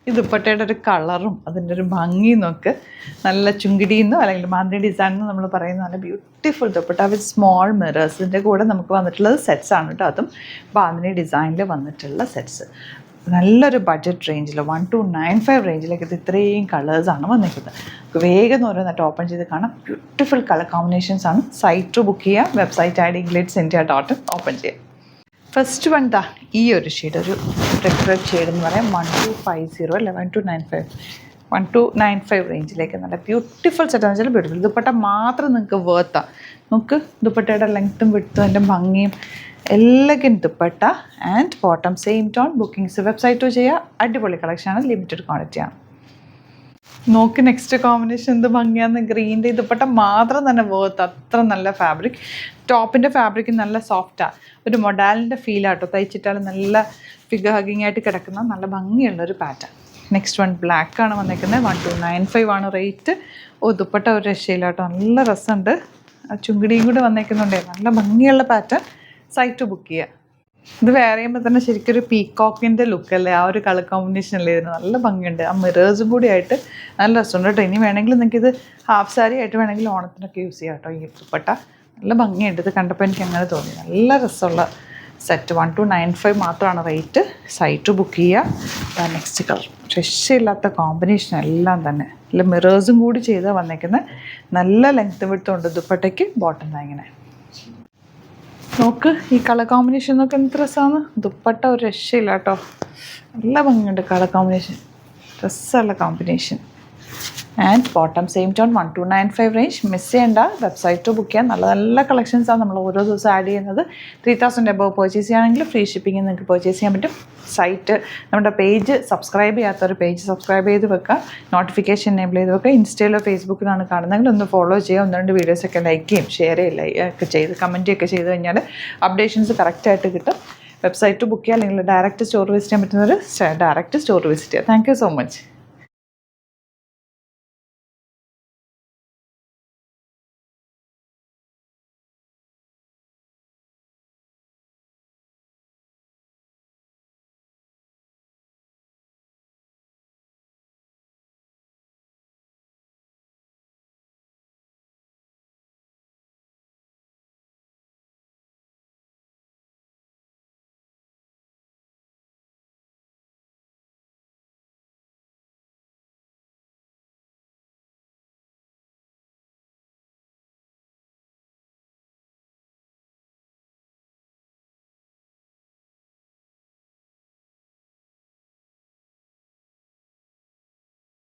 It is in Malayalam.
ഈ ദുപ്പട്ടയുടെ ഒരു കളറും അതിൻ്റെ ഒരു ഭംഗിയും നോക്ക്. നല്ല ചുങ്കിടിയെന്നോ അല്ലെങ്കിൽ ബാന്തിനി ഡിസൈൻ എന്ന് നമ്മൾ പറയുന്ന നല്ല ബ്യൂട്ടിഫുൾ ദുപ്പട്ട വിത്ത് സ്മോൾ മിറേഴ്സ്. ഇതിൻ്റെ കൂടെ നമുക്ക് വന്നിട്ടുള്ളത് സെറ്റ്സ് ആണ് കേട്ടോ. അതും ബാന്തിനി ഡിസൈനിൽ വന്നിട്ടുള്ള സെറ്റ്സ്. നല്ലൊരു ബഡ്ജറ്റ് റേഞ്ചിൽ 1295 റേഞ്ചിലേക്ക് ഇത് ഇത്രയും കളേഴ്സാണ് വന്നിരിക്കുന്നത്. വേഗം ഓരോന്നായിട്ട് ഓപ്പൺ ചെയ്ത് കാണാം. ബ്യൂട്ടിഫുൾ കളർ കോമ്പിനേഷൻസ് ആണ്. സൈറ്റ് ബുക്ക് ചെയ്യുക, വെബ്സൈറ്റ് ID glitzindia.in ഓപ്പൺ ചെയ്യുക. ഫസ്റ്റ് വൺ ദാ ഈ ഒരു ഷെയ്ഡ്, ഒരു റെഡ് ഷെയ്ഡ് എന്ന് പറയാം. 1250 അല്ല 1295 റേഞ്ചിലേക്ക് നല്ല ബ്യൂട്ടിഫുൾ സെറ്റ് എന്ന് വെച്ചാൽ ബ്യൂട്ടിഫുൾ ദുപ്പട്ട മാത്രം നിങ്ങൾക്ക് വേർത്താണ്. നമുക്ക് ദുപ്പട്ടയുടെ ലെങ്ത്തും വിടുത്തും അതിൻ്റെ ഭംഗിയും elegant dupatta and bottom same tone. Bookings website ചെയ്യുക. അടിപൊളി കളക്ഷനാണ്, ലിമിറ്റഡ് ക്വാണ്ടിറ്റിയാണ്. നോക്ക് നെക്സ്റ്റ് കോമ്പിനേഷൻ എന്ത് ഭംഗിയാന്ന്. ഗ്രീൻ്റെ ദുപ്പട്ട മാത്രം തന്നെ വേർത്ത്. അത്ര നല്ല ഫാബ്രിക്. ടോപ്പിൻ്റെ ഫാബ്രിക് നല്ല സോഫ്റ്റാണ്. ഒരു മൊഡാലിൻ്റെ ഫീലാട്ടോ. തയ്ച്ചിട്ടാൽ നല്ല ഫിഗർ ഹഗിങ് ആയിട്ട് കിടക്കുന്ന നല്ല ഭംഗിയുള്ളൊരു പാറ്റേൺ. നെക്സ്റ്റ് വൺ ബ്ലാക്ക് ആണ് വന്നിരിക്കുന്നത്. 1295 ആണ് റേറ്റ്. ദുപ്പട്ട ഒരു രക്ഷയില്ലാട്ടോ, നല്ല രസമുണ്ട്. ആ ചുങ്കിടിയും കൂടി വന്നേക്കുന്നുണ്ടേ, നല്ല ഭംഗിയുള്ള പാറ്റേൺ. സൈറ്റ് ബുക്ക് ചെയ്യുക. ഇത് വേറെ ചെയ്യുമ്പോൾ തന്നെ ശരിക്കും ഒരു പീക്കോക്കിൻ്റെ ലുക്കല്ലേ, ആ ഒരു കളർ കോമ്പിനേഷൻ അല്ലേ ഇതിന്. നല്ല ഭംഗിയുണ്ട്. ആ മിറേഴ്സും കൂടി ആയിട്ട് നല്ല രസമുണ്ട് കേട്ടോ. ഇനി വേണമെങ്കിൽ നിങ്ങൾക്കിത് ഹാഫ് സാരി ആയിട്ട് വേണമെങ്കിൽ ഓണത്തിനൊക്കെ യൂസ് ചെയ്യാം കേട്ടോ. ഈ ദുപ്പട്ട നല്ല ഭംഗിയുണ്ട്. ഇത് കണ്ടപ്പോൾ എനിക്ക് അങ്ങനെ തോന്നി. നല്ല രസമുള്ള സെറ്റ്. 1295 മാത്രമാണ് റേറ്റ്. സൈറ്റ് ബുക്ക് ചെയ്യുക. നെക്സ്റ്റ് കളർ രക്ഷയില്ലാത്ത കോമ്പിനേഷൻ എല്ലാം തന്നെ. നല്ല മിറേഴ്സും കൂടി ചെയ്താൽ വന്നേക്കുന്നത്. നല്ല ലെങ്ത്ത് വിടുത്തുണ്ട് ദുപ്പട്ടയ്ക്ക്. ബോട്ടം ഇങ്ങനെ നോക്ക്. ഈ കളർ കോമ്പിനേഷൻ നോക്ക് എന്ത് രസമാണ്. ദുപ്പട്ട ഒരു രക്ഷയില്ല കേട്ടോ. നല്ല ഭംഗിയുണ്ട് കളർ കോമ്പിനേഷൻ. രസമുള്ള combination. And bottom same tone. 1295 range. Miss ചെയ്യേണ്ട. വെബ്സൈറ്റ് ബുക്ക് ചെയ്യാൻ. നല്ല നല്ല കളക്ഷൻസാണ് നമ്മൾ ഓരോ ദിവസം ആഡ് ചെയ്യുന്നത്. 3000 എബവ് പർച്ചേസ് ചെയ്യുകയാണെങ്കിൽ ഫ്രീ ഷിപ്പിംഗ് നിങ്ങൾക്ക് പർച്ചേസ് ചെയ്യാൻ പറ്റും. സൈറ്റ് നമ്മുടെ പേജ് സബ്സ്ക്രൈബ് ചെയ്യാത്തൊരു പേജ് സബ്സ്ക്രൈബ് ചെയ്ത് വെക്കുക. നോട്ടിഫിക്കേഷൻ എനേബിൾ ചെയ്ത് വെക്കുക. ഇൻസ്റ്റയിലോ ഫേസ്ബുക്കിലാണ് കാണുന്നതെങ്കിൽ ഒന്ന് ഫോളോ ചെയ്യുക. 1-2 വീഡിയോസൊക്കെ ലൈക്ക് ചെയ്യും, ഷെയർ ചെയ്യും, ഒക്കെ ചെയ്ത് കമൻറ്റ് ഒക്കെ ചെയ്ത് കഴിഞ്ഞാൽ അപ്ഡേഷൻസ് കറക്റ്റായിട്ട് കിട്ടും. വെബ്സൈറ്റ് ബുക്ക് ചെയ്യുക. അല്ലെങ്കിൽ ഡയറക്റ്റ് സ്റ്റോർ വിസിറ്റ് ചെയ്യാൻ പറ്റുന്നവർ ഡയറക്റ്റ് സ്റ്റോർ വിസിറ്റ് ചെയ്യുക. Thank you so much.